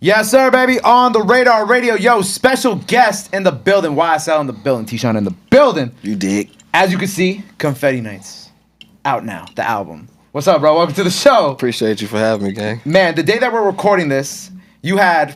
Yes, sir, baby. On the Radar Radio. Yo, special guest in the building. YSL in the building. t-shyne in the building. You dig. As you can see, Confetti Nights. Out now. The album. What's up, bro? Welcome to the show. Appreciate you for having me, gang. Man, the day that we're recording this, you had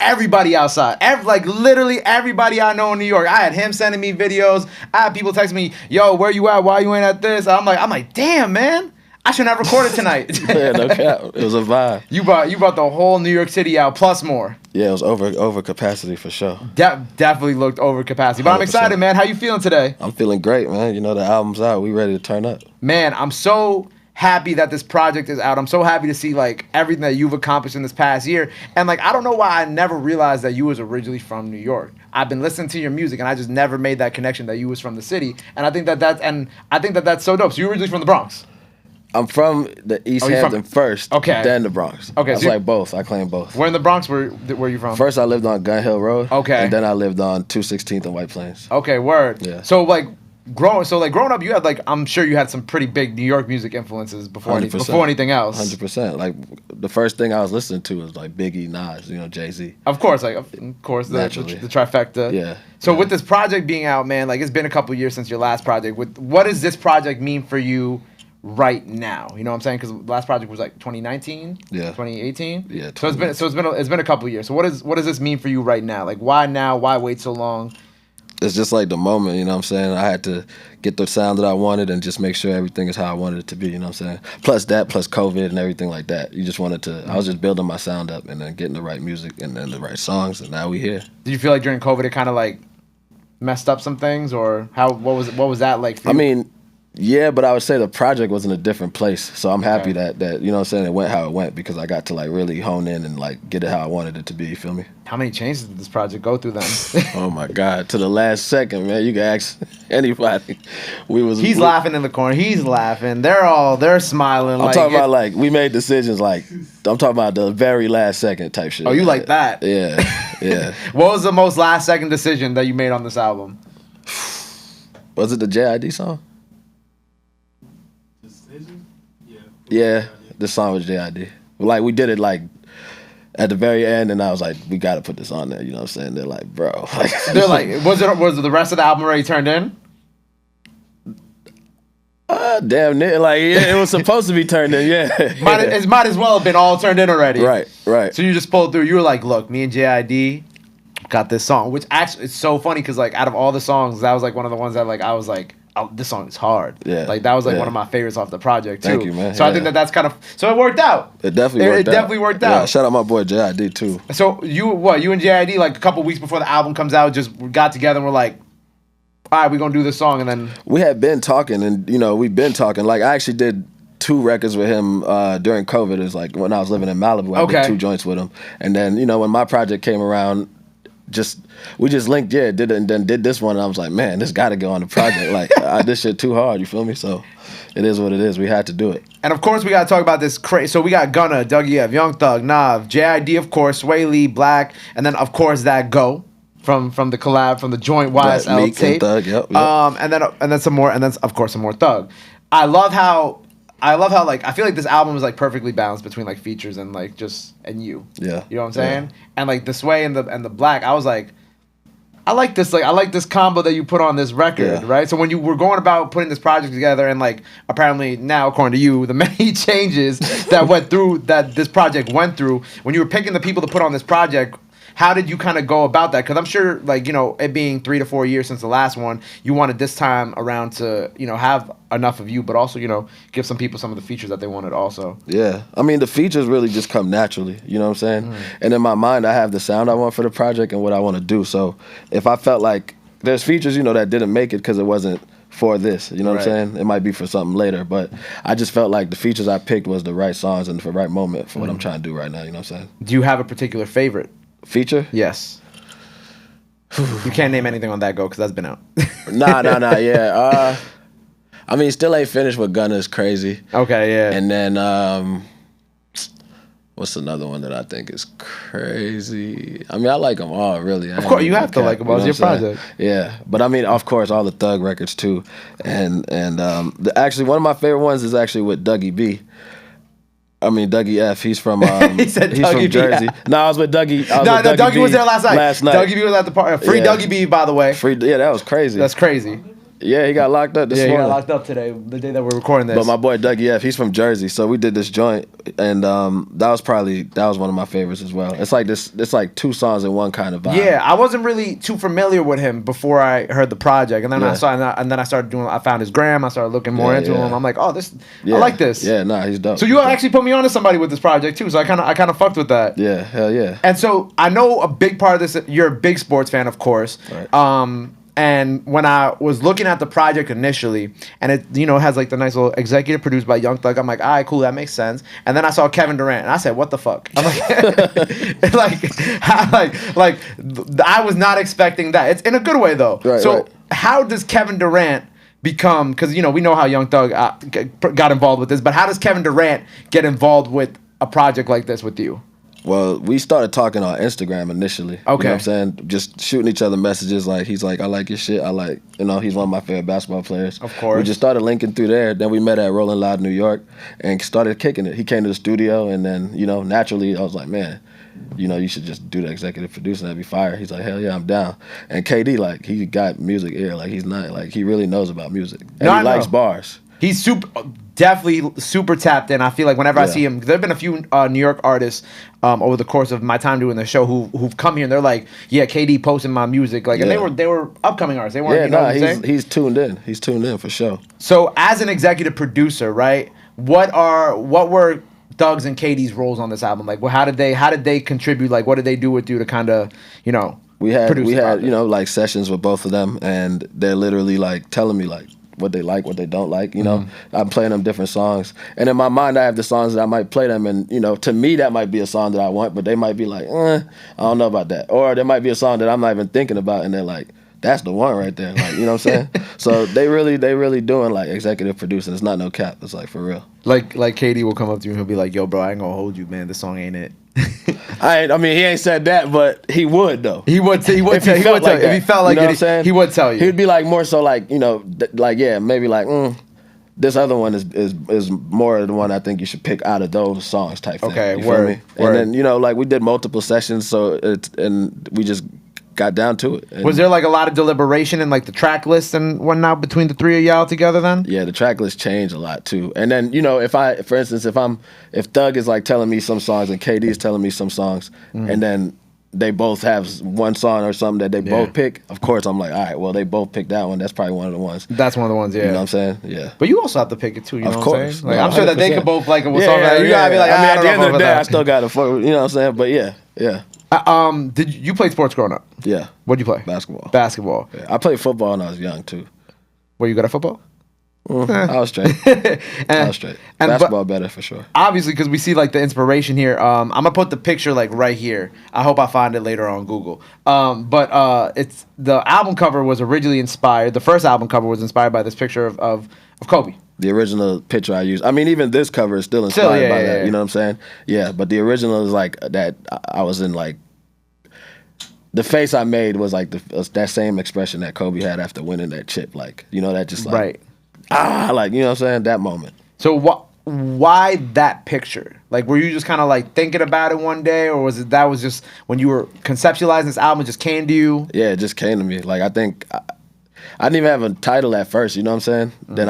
everybody outside. Literally everybody I know in New York. I had him sending me videos. I had people texting me, yo, where you at? Why you ain't at this? I'm like, damn, man. I should have recorded tonight. Yeah, no cap. It was a vibe. You brought the whole New York City out, plus more. Yeah, it was over capacity for sure. Definitely looked over capacity. But 100%. I'm excited, man. How you feeling today? I'm feeling great, man. You know, the album's out. We ready to turn up. Man, I'm so happy that this project is out. I'm so happy to see everything that you've accomplished in this past year. And I don't know why I never realized that you was originally from New York. I've been listening to your music and I just never made that connection that you was from the city. And I think that's so dope. So you're originally from the Bronx. I'm from the East Hampton first, then the Bronx. Okay, it's like both. I claim both. Where in the Bronx were you from? First, I lived on Gun Hill Road. Okay. And then I lived on 216th and White Plains. Okay, word. Yeah. So growing up, you had I'm sure you had some pretty big New York music influences before anything else. 100%. Like the first thing I was listening to was like Biggie, Nas, Jay-Z. Of course, the trifecta. Yeah. So with this project being out, man, it's been a couple years since your last project. What does this project mean for you right now? You know what I'm saying? Because the last project was 2019, 2018. Yeah. So it's been a couple years. So what does this mean for you right now? Why now? Why wait so long? It's just like the moment, you know what I'm saying? I had to get the sound that I wanted and just make sure everything is how I wanted it to be, you know what I'm saying? Plus COVID and everything like that. You just wanted to, I was just building my sound up and then getting the right music and then the right songs, and now we here. Did you feel like during COVID it kind of messed up some things, or what was that like for you? I mean, yeah, but I would say the project was in a different place. So I'm happy that you know what I'm saying, it went how it went, because I got to really hone in and get it how I wanted it to be, you feel me? How many changes did this project go through then? Oh my God, to the last second, man. You can ask anybody. He's laughing in the corner. He's laughing. They're smiling. I'm talking about we made decisions I'm talking about the very last second type shit. Oh, you like that? Yeah, yeah. What was the most last second decision that you made on this album? Was it the JID song? Yeah, the song was JID. We did it at the very end, and I was like, we got to put this on there. You know what I'm saying? They're like, bro. They're like, was it the rest of the album already turned in? Damn near. It was supposed to be turned in. Yeah. It might as well have been all turned in already. Right. So you just pulled through. You were like, look, me and JID got this song, which actually it's so funny because out of all the songs, that was one of the ones that I was like, oh, this song is hard. Yeah. That was one of my favorites off the project too. Thank you, man. So I think that's kind of, so it worked out. It definitely worked out. Yeah, shout out my boy JID too. So you and JID a couple weeks before the album comes out just got together and we're like, all right, we're gonna do this song, and then we had been talking, and we've been talking. I actually did 2 records with him during COVID. It was when I was living in Malibu. I did 2 joints with him, and then when my project came around, we just linked, did it, and then did this one, and I was like, man, this got to go on the project. This shit too hard, you feel me? So it is what it is. We had to do it. And of course, we got to talk about this so we got Gunna, Dougie F, Young Thug, Nav, JID, of course, Sway Lee, Black, and then of course that Go from the collab, from the joint YSL tape. Thug, yep. And then some more, and then of course some more Thug. I love how I feel like this album is perfectly balanced between features and and you. Yeah. You know what I'm saying? Yeah. And the Sway and the Black, I was like, I like this combo that you put on this record, right? So when you were going about putting this project together, and apparently now, according to you, the many changes that this project went through, when you were picking the people to put on this project, how did you kind of go about that? Because I'm sure, it being 3 to 4 years since the last one, you wanted this time around to, have enough of you, but also, give some people some of the features that they wanted also. Yeah. I mean, the features really just come naturally, you know what I'm saying? Mm. And in my mind, I have the sound I want for the project and what I want to do. So if I felt like there's features, that didn't make it because it wasn't for this, you know what I'm saying? It might be for something later, but I just felt like the features I picked was the right songs and the right moment for what I'm trying to do right now, you know what I'm saying? Do you have a particular favorite feature? Yes. You can't name anything on that Go because that's been out. Nah, yeah. I mean, still ain't finished with Gunna is crazy. Okay, yeah. And then what's another one that I think is crazy? I mean, I like them all, really. Of course, you have to like them all. It's your project. Yeah, but I mean, of course, all the Thug records too. And actually, one of my favorite ones is actually with Dougie B. I mean, Dougie F. He's from He said he's Dougie from Jersey. B. No, I was with Dougie. Dougie B was there last night. Dougie B was at the party. Free Yeah. Dougie B, by the way. Yeah, that was crazy. That's crazy. Yeah, he got locked up this morning. Yeah, he got locked up today, the day that we're recording this. But my boy Dougie F, he's from Jersey, so we did this joint, and that was one of my favorites as well. It's like 2 songs in one kind of vibe. Yeah, I wasn't really too familiar with him before I heard the project, and then I started doing. I found his gram. I started looking more into him. I'm like, oh, this. I like this. Yeah, nah, he's dope. So you actually put me on to somebody with this project too. So I kind of fucked with that. Yeah, hell yeah. And so I know a big part of this. You're a big sports fan, of course. Right. And when I was looking at the project initially, and it has like the nice little executive produced by Young Thug, I'm like, all right, cool, that makes sense. And then I saw Kevin Durant, and I said, what the fuck? I'm like, I was not expecting that. It's in a good way though. Right, so right. How does Kevin Durant become? Because we know how Young Thug got involved with this, but how does Kevin Durant get involved with a project like this with you? Well, we started talking on Instagram initially. Okay. You know what I'm saying? Just shooting each other messages. Like, he's like, I like your shit. I like, he's one of my favorite basketball players. Of course. We just started linking through there. Then we met at Rolling Loud, New York, and started kicking it. He came to the studio, and then, naturally, I was like, man, you should just do the executive producer. That'd be fire. He's like, hell yeah, I'm down. And KD, like, he got music ear. Like, he's not, like, he really knows about music. And he likes bars. He's definitely super tapped in. I feel like whenever I see him, there have been a few New York artists over the course of my time doing the show who've come here and they're like, yeah, KD posting my music, like, and they were upcoming artists. They weren't. He's tuned in. He's tuned in for sure. So as an executive producer, right? What were Thug's and KD's roles on this album? Like, well, how did they contribute? Like, what did they do with you to kind of we had like sessions with both of them, and they're literally like telling me like what they like, what they don't like. I'm playing them different songs, and in my mind I have the songs that I might play them, and to me that might be a song that I want, but they might be like, I don't know about that, or there might be a song that I'm not even thinking about, and they're like, that's the one right there, like, you know what I'm saying? So they really doing like executive producing. It's not no cap. It's like for real. Like KD will come up to you and he'll be like, yo, bro, I ain't gonna hold you, man. This song ain't it. I mean, he ain't said that, but he would though. He would tell you. If he felt like it, he would tell you. He'd be like more so like, like, yeah, maybe like, this other one is more the one I think you should pick out of those songs type thing. Okay, you feel me? And then, like we did multiple sessions, so and we just got down to it. And was there like a lot of deliberation in like the track list and whatnot between the three of y'all together then? Yeah, the track list changed a lot too. And then, for instance, if Thug is like telling me some songs and KD is telling me some songs, and then they both have one song or something that they both pick, of course I'm like, all right, well, they both picked that one. That's probably one of the ones. That's one of the ones, yeah. You know what I'm saying? Yeah. But you also have to pick it too, you know what I'm saying? Like, no, I'm sure that they could both like a song. You gotta be like, at the end of the day, I still gotta fuck with, you know what I'm saying? But yeah. Did you play sports growing up? Yeah. What'd you play? Basketball. Yeah. I played football when I was young too. Were you good at football? I was straight. Basketball better for sure. Obviously, because we see like the inspiration here. I'm gonna put the picture like right here. I hope I find it later on Google. But it's the album cover was originally inspired. The first album cover was inspired by this picture of Kobe. The original picture I used. I mean, even this cover is still inspired by that. You know what I'm saying? Yeah, but the original is like that. I was in like. The face I made was like that same expression that Kobe had after winning that chip. Like, that just like, like, you know what I'm saying? That moment. So why that picture? Like, were you just kind of like thinking about it one day, or was it that was just when you were conceptualizing this album, it just came to you? Yeah, it just came to me. Like, I think I didn't even have a title at first, you know what I'm saying? Then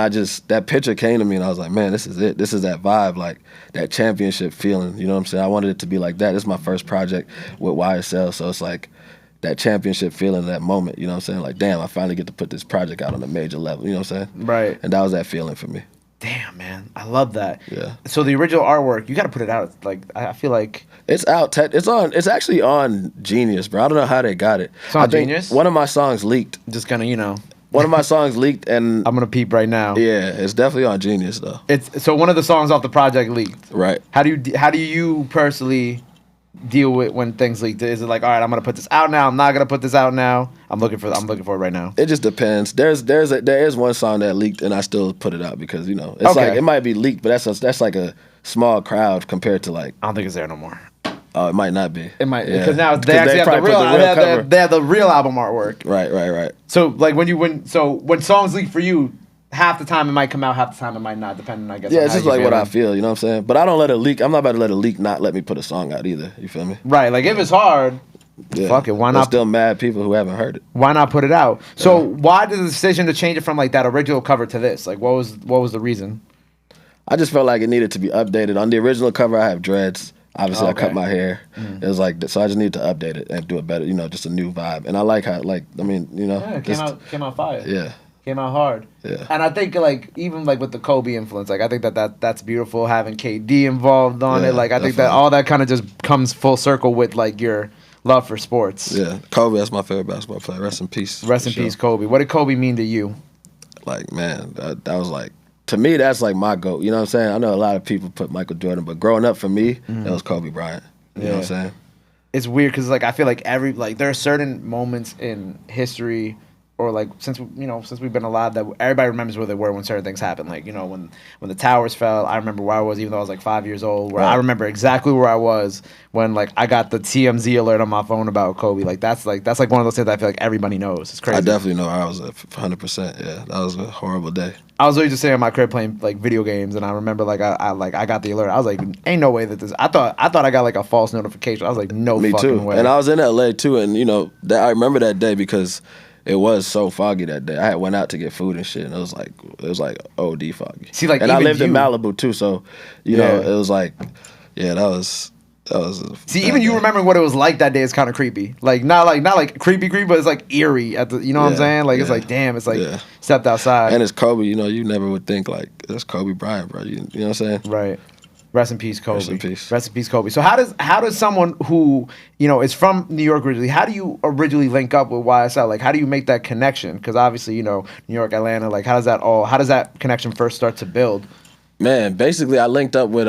that picture came to me and I was like, man, this is it. This is that vibe, like that championship feeling, you know what I'm saying? I wanted it to be like that. This is my first project with YSL, so it's like that championship feeling, that moment, you know what I'm saying? Like, damn, I finally get to put this project out on a major level, you know what I'm saying? Right. And that was that feeling for me. Damn, man, I love that. Yeah. So the original artwork, you got to put it out. Like, I feel like it's out. It's actually on Genius, bro. I don't know how they got it. It's on Genius. One of my songs leaked. Just kind of, One of my songs leaked, and I'm gonna peep right now. Yeah, it's definitely on Genius though. It's so one of the songs off the project leaked. Right. How do you personally deal with when things leak? Is it like, all right, I'm gonna put this out now, I'm not gonna put this out now? I'm looking for it right now. It just depends. There is one song that leaked and I still put it out because it's like it might be leaked, but that's like a small crowd compared to like I don't think it's there no more. Oh, it might not be. It might because now they actually have the real they have the real album artwork. Right. So like when songs leak for you, half the time it might come out, half the time it might not, depending, I guess. Yeah, it's just like what I feel, you know what I'm saying? But I don't let it leak. I'm not about to let a leak not let me put a song out either. You feel me? Right. Like, if it's hard, fuck it. Why not? There's still mad people who haven't heard it. Why not put it out? So why did the decision to change it from like that original cover to this? Like, what was the reason? I just felt like it needed to be updated. On the original cover, I have dreads. Obviously, I cut my hair. It was like, so I just need to update it and do it better. You know, just a new vibe. And I like how, like, I mean, you know, it came out fire. Yeah. Came out hard. Yeah. And I think, like, even like with the Kobe influence, like, I think that's beautiful, having KD involved on it. Like, I think that all that kind of just comes full circle with like your love for sports. Yeah. Kobe, that's my favorite basketball player. Rest in peace. Rest in peace, Kobe. What did Kobe mean to you? Like, man, that was like, to me, that's like my GOAT. You know what I'm saying? I know a lot of people put Michael Jordan, but growing up for me, that was Kobe Bryant. You know what I'm saying? It's weird because, like, I feel like there are certain moments in history, or like since we've been alive, that everybody remembers where they were when certain things happened. Like, you know, when the towers fell, I remember where I was, even though I was like 5 years old. I remember exactly where I was when, like, I got the TMZ alert on my phone about Kobe. Like, that's one of those things that I feel like everybody knows. It's crazy. I definitely know I was 100%. Yeah, that was a horrible day. I was always just sitting in my crib playing like video games, and I remember like I got the alert. I was like, ain't no way that this. I thought I got like a false notification. I was like, no fucking way. And I was in LA too, and you know I remember that day because it was so foggy that day. I had went out to get food and shit, and it was like OD foggy. See, like, and I lived in Malibu too, so you know it was like, that was. See, even you remembering what it was like that day is kind of creepy. Like, not like creepy, but it's like eerie at the. You know what I'm saying? Like, it's like, damn, it's like stepped outside. And it's Kobe. You know, you never would think like that's Kobe Bryant, bro. You know what I'm saying? Right. Rest in peace, Kobe. Rest in peace. Rest in peace, Kobe. So how does someone who, you know, is from New York originally, how do you originally link up with YSL? Like, how do you make that connection? Because obviously, you know, New York, Atlanta, like, how does that connection first start to build? Man, basically, I linked up with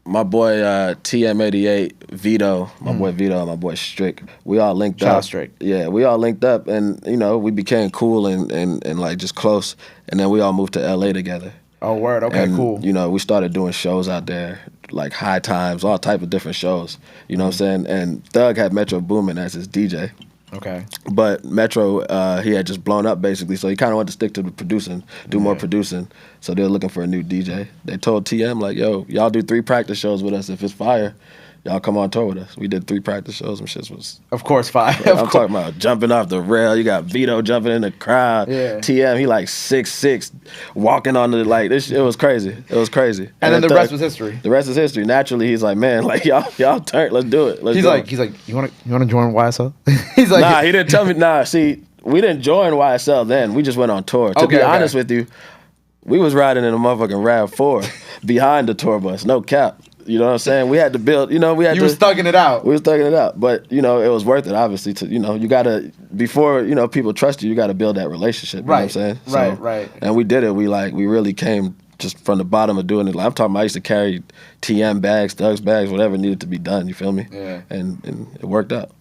my boy TM88, Vito, my boy Vito, and my boy Strick. We all linked up. Strick. Yeah, we all linked up, and you know, we became cool and like just close, and then we all moved to LA together. Oh, word. Okay, and, cool. You know, we started doing shows out there, like High Times, all type of different shows. You know what I'm saying? And Thug had Metro Boomin as his DJ. Okay. But Metro, he had just blown up basically, so he kind of wanted to stick to the producing, do more producing. So they were looking for a new DJ. They told TM like, "Yo, y'all do 3 practice shows with us. If it's fire, y'all come on tour with us." We did 3 practice shows. Some shit was, of course, fire. I'm talking about jumping off the rail. You got Vito jumping in the crowd. Yeah. TM, he like 6'6", walking on the like this. It was crazy. It was crazy. And then the rest was history. The rest is history. Naturally, he's like, "Man, like y'all turn. Let's do it. He's like, you want to join YSL? He's like, nah, he didn't tell me. Nah, see, we didn't join YSL then. We just went on tour. To be honest with you, we was riding in a motherfucking RAV4 behind the tour bus. No cap. You know what I'm saying? We had to build, you know, we was thugging it out. We was thugging it out. But, you know, it was worth it, obviously, to, you know, you got to, before, you know, people trust you, you got to build that relationship. You know what I'm saying? Right. And we did it. We really came just from the bottom of doing it. Like, I'm talking about I used to carry TM bags, Doug's bags, whatever needed to be done. You feel me? Yeah. And it worked out.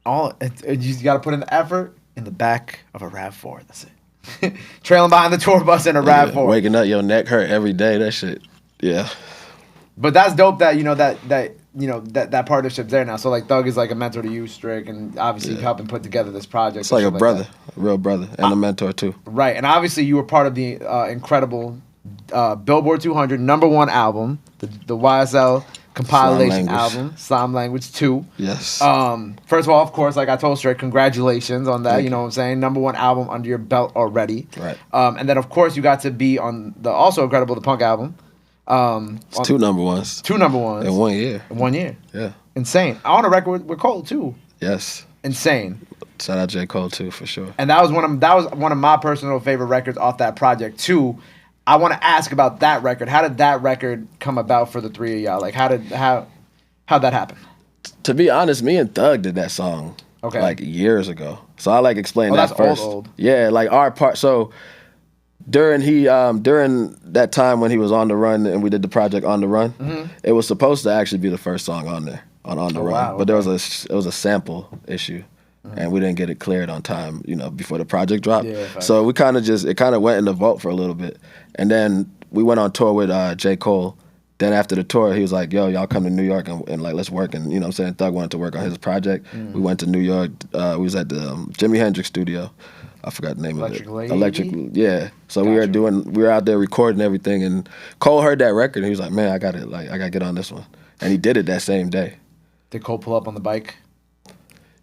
You just got to put in the effort in the back of a RAV4. That's it. Trailing behind the tour bus in a RAV4. Waking up, your neck hurt every day. That shit. Yeah. But that's dope that, you know, that partnership's there now. So, like, Thug is like a mentor to you, Strick, and obviously helping put together this project. It's like a brother, a real brother, and a mentor too. Right, and obviously you were part of the incredible Billboard 200 #1 album, the YSL compilation album, Slime Language 2. Yes. First of all, of course, like I told Strick, congratulations on that. You know what I'm saying? #1 album under your belt already. Right. And then, of course, you got to be on the also incredible The Punk album. It's 2 #1s. 2 #1s. In 1 year. In 1 year. Yeah. Insane. On a record with Cole too. Yes. Insane. Shout out J. Cole too, for sure. And that was one of my personal favorite records off that project too. I want to ask about that record. How did that record come about for the 3 of y'all? Like, how'd that happen? To be honest, me and Thug did that song like years ago. So I like explain that first. Old. Yeah, like our part. So during that time when he was on the run and we did the project On the Run, it was supposed to actually be the first song on there on the Run. Wow, but it was a sample issue. And we didn't get it cleared on time, you know, before the project dropped. Yeah, so it kind of went in the vault for a little bit. And then we went on tour with J. Cole. Then after the tour, he was like, "Yo, y'all come to New York and like, let's work." And, you know what I'm saying, Thug wanted to work on his project. We went to New York. We was at the Jimi Hendrix studio. I forgot the name of it. Lady? Electric, yeah. So we were out there recording everything, and Cole heard that record, and he was like, "Man, I gotta get on this one," and he did it that same day. Did Cole pull up on the bike?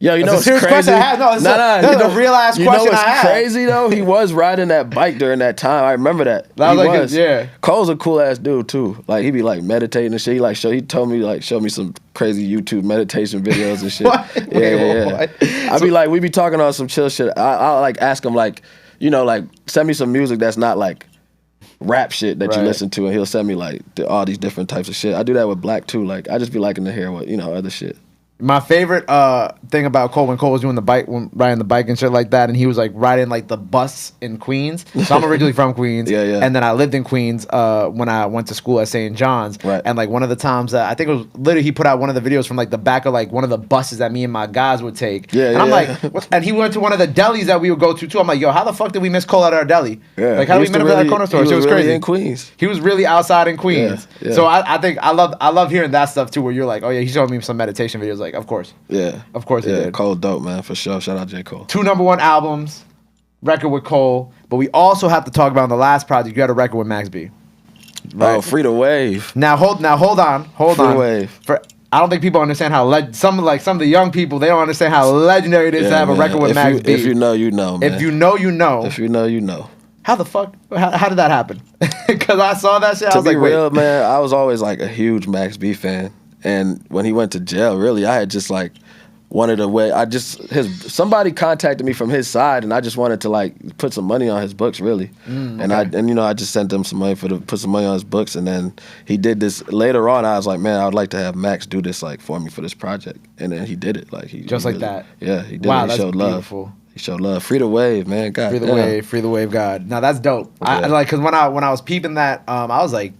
Yo, you know what's crazy? Question I had. No, it's a real ass question I had. You know what's crazy though? He was riding that bike during that time. I remember that. He was. Yeah. Cole's a cool ass dude too. Like he be like meditating and shit. He told me show me some crazy YouTube meditation videos and shit. What? Yeah. I be like, we be talking on some chill shit. I'll like ask him like, like send me some music that's not like rap shit that you listen to, and he'll send me like all these different types of shit. I do that with Black too. Like I just be liking to hear what other shit. My favorite thing about Cole, when Cole was doing riding the bike and shit like that, and he was like riding like the bus in Queens. So I'm originally from Queens, and then I lived in Queens when I went to school at St. John's. Right. And like one of the times, I think it was literally he put out one of the videos from like the back of like one of the buses that me and my guys would take. Yeah, and I'm like, and he went to one of the delis that we would go to too. I'm like, yo, how the fuck did we miss Cole at our deli? Yeah. Like how did we miss him at that corner store? He was it was really crazy. in Queens. He was really outside in Queens. Yeah. So I think I love hearing that stuff too, where you're like, oh yeah, he showed me some meditation videos. Like, of course. Yeah. Of course he did. Cole dope, man, for sure. Shout out J. Cole. 2 #1 albums, record with Cole, but we also have to talk about in the last project, you had a record with Max B. Right? Oh, Free the Wave. Now hold on. Free the Wave. I don't think people understand how some of the young people, they don't understand how legendary it is to have a record with Max B. If you know, you know, man. If you know, you know. If you know, you know. How the fuck? How did that happen? Because I saw that shit. I was like, wait. Real, man, I was always like a huge Max B fan, and when he went to jail, really, I had just like wanted to wait. Somebody contacted me from his side, and I just wanted to like put some money on his books, really. And I just sent them some money put some money on his books, and then he did this later on. I was like, man, I would like to have Max do this like for me for this project, and then he did it like he just he like really, that. Yeah, he did. Wow, it. He showed beautiful. Love. He showed love. Free the Wave, man. God, Free the wave, God. Now that's dope. Yeah. Because when I was peeping that, I'm like,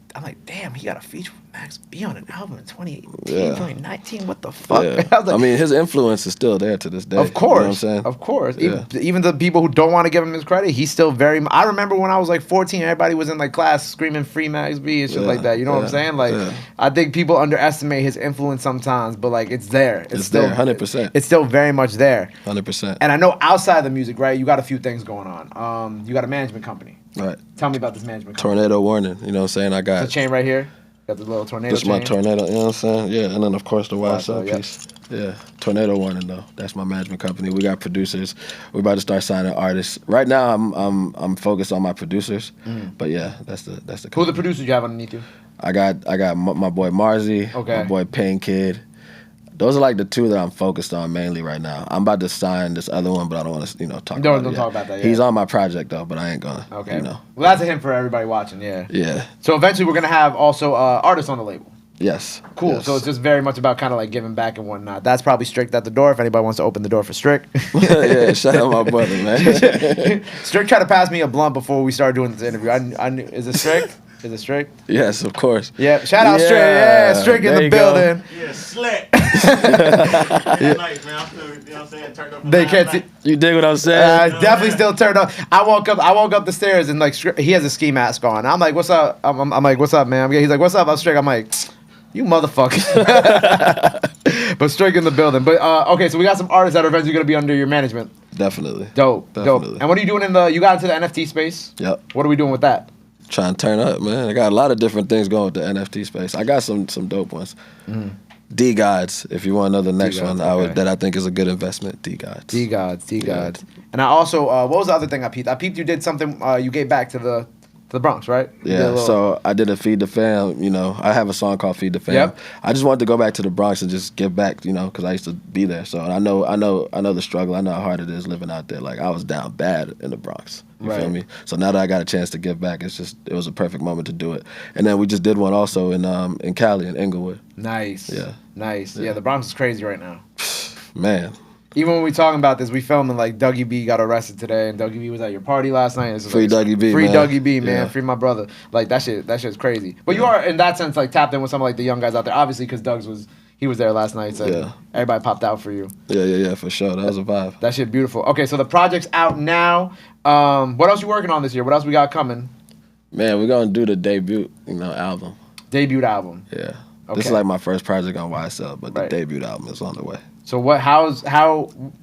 damn, he got a feature with Max B on an album in 2018, 2019. What the fuck? Yeah. I mean, his influence is still there to this day. Of course, you know what I'm saying? Of course. Yeah. Even the people who don't want to give him his credit, he's still very. I remember when I was like 14, everybody was in like class screaming "Free Max B" and shit like that. You know what I'm saying? Like, I think people underestimate his influence sometimes, but like it's there. It's still there, 100%. It's still very much there. 100%. And I know outside of the music, right? You got a few things going on. You got a management company. Right. Tell me about this management company. Tornado Warning. You know what I'm saying? I got the chain right here. Got the little tornado. This is my tornado. You know what I'm saying? Yeah. And then of course the YSL yep. piece. Yeah. Tornado Warning though. That's my management company. We got producers. We're about to start signing artists. Right now I'm focused on my producers. But yeah, that's the. Company. Who are the producers you have underneath you? I got my boy Marzi. Okay. My boy Pain Kid. Those are like the 2 that I'm focused on mainly right now. I'm about to sign this other one, but I don't want to, talk about it. Don't talk about that yet. He's on my project though, but I ain't gonna. Okay. Well, that's a hint for everybody watching. Yeah. Yeah. So eventually we're gonna have also artists on the label. Yes. Cool. Yes. So it's just very much about kind of like giving back and whatnot. That's probably Strict at the door. If anybody wants to open the door for Strict. Yeah. Shout out my brother, man. Strict tried to pass me a blunt before we started doing this interview. I knew. Is it Strict? Is it Strict? Yes, of course. Yeah. Shout out Strict. Yeah, Strict in the building. Yeah, slick. Nice, man. I'm still, you know what I'm saying, turned up. They can't see. You dig what I'm saying? Definitely still turned up. I woke up the stairs and like he has a ski mask on. I'm like, what's up? I'm like, what's up, man? He's like, what's up? I'm Strict. I'm like, you motherfucker. But Strict in the building. But okay, so we got some artists that are eventually gonna be under your management. Definitely. Dope. Definitely. And what are you doing you got into the NFT space? Yep. What are we doing with that? Trying to turn up, man. I got a lot of different things going with the NFT space. I got some dope ones. D-Gods, if you want to know the next one, that I think is a good investment. D-Gods. D-Gods. Yeah. And I also, what was the other thing I peeped? I peeped you did something, you gave back to the Bronx, right? Yeah, so I did a Feed the Fam, I have a song called Feed the Fam. Yep. I just wanted to go back to the Bronx and just give back, because I used to be there. So I know the struggle. I know how hard it is living out there. Like I was down bad in the Bronx. You feel me? So now that I got a chance to give back, it was a perfect moment to do it. And then we just did one also in Cali, in Inglewood. Nice. Yeah. Nice. Yeah, the Bronx is crazy right now. Man. Even when we talking about this, we filming like Dougie B got arrested today, and Dougie B was at your party last night. Free Dougie B, free man. Dougie B, man. Yeah. Free my brother. Like that shit's crazy. But you are in that sense like tapped in with some of like the young guys out there, obviously because Doug's was there last night, so everybody popped out for you. Yeah, for sure. That was a vibe. That shit beautiful. Okay, so the project's out now. What else you working on this year? What else we got coming? Man, we're gonna do the debut, album. Debut album. Yeah. Okay. This is like my first project on YSL, but the debut album is on the way. So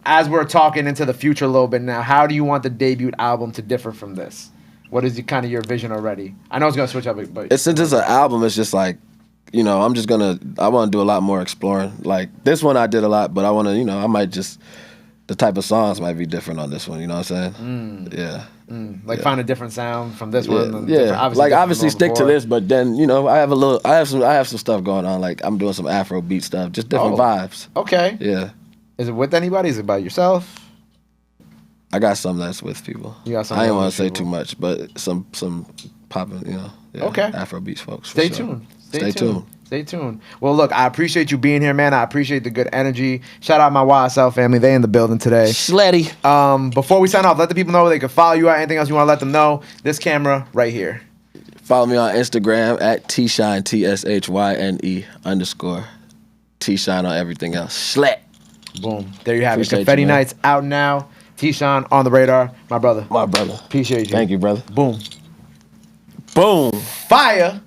as we're talking into the future a little bit now, how do you want the debut album to differ from this? What is kind of your vision already? I know it's gonna switch up, but since it's an album, it's just like, you know, I want to do a lot more exploring. Like this one I did a lot, but I want to, you know, I might just, the type of songs might be different on this one. You know what I'm saying? Yeah. Like find a different sound from this one. Yeah. Obviously stick to this, but then, you know, I have some stuff going on. Like I'm doing some Afro beat stuff, just different vibes. Okay. Yeah. Is it with anybody? Is it by yourself? I got some that's with people. You got some. I didn't want to say too much, but some popping, you know. Yeah, okay. Afro beats folks. Stay tuned. Stay tuned. Well, look, I appreciate you being here, man. I appreciate the good energy. Shout out my YSL family. They in the building today. Sleddy. Before we sign off, let the people know where they can follow you at. Anything else you want to let them know? This camera right here. Follow me on Instagram at t-shyne, TSHYNE_ t-shyne on everything else. Slet. Boom. There you have it. Confetti Nights out now. t-shyne on the radar. My brother. My brother. Appreciate you. Thank you, brother. Boom. Boom. Fire.